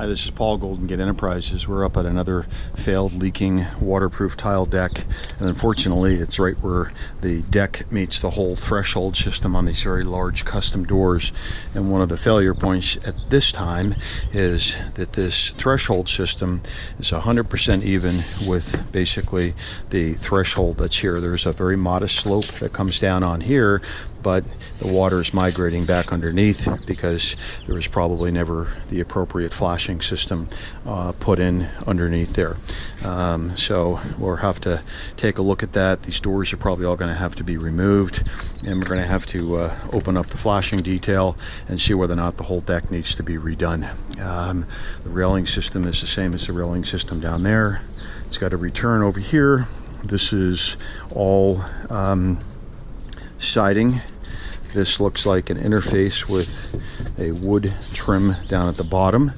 Hi, this is Paul, Golden Gate Enterprises. We're up at another failed leaking waterproof tile deck, and unfortunately it's right where the deck meets the whole threshold system on these very large custom doors. And one of the failure points at this time is that this threshold system is 100% even with basically the threshold that's here. There's a very modest slope that comes down on here, but the water is migrating back underneath because there was probably never the appropriate flashing system put in underneath there. So we'll have to take a look at that. These doors are probably all going to have to be removed, and we're going to have to open up the flashing detail and see whether or not the whole deck needs to be redone. The railing system is the same as the railing system down there. It's got a return over here. This is all siding. This looks like an interface with a wood trim down at the bottom,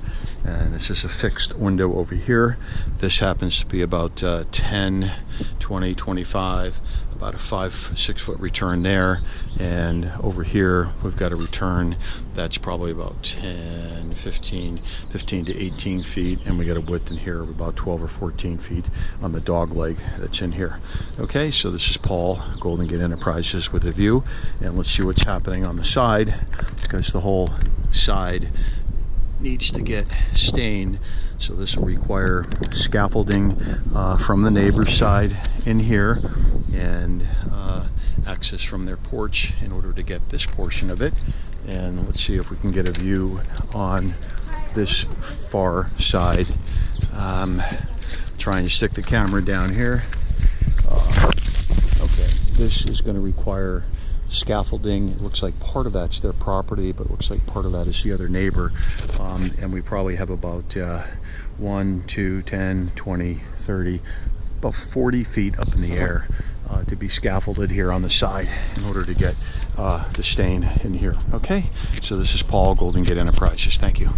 and this is a fixed window over here. This happens to be about 10, 20, 25, about a 5-6 foot return there, and over here we've got a return that's probably about 10, 15 to 18 feet, and we got a width in here of about 12 or 14 feet on the dog leg that's in here. Okay, so this is Paul, Golden Gate Enterprises with a view, and let's see what's happening on the side, because the whole side needs to get stained. So this will require scaffolding from the neighbor's side in here, and access from their porch in order to get this portion of it. And let's see if we can get a view on this far side. Trying to stick the camera down here. Okay, this is going to require scaffolding. It looks like part of that's their property, but it looks like part of that is the other neighbor. And we probably have about 1, 2, 10, 20, 30, about 40 feet up in the air to be scaffolded here on the side in order to get the stain in here. Okay, so this is Paul, Golden Gate Enterprises. Thank you.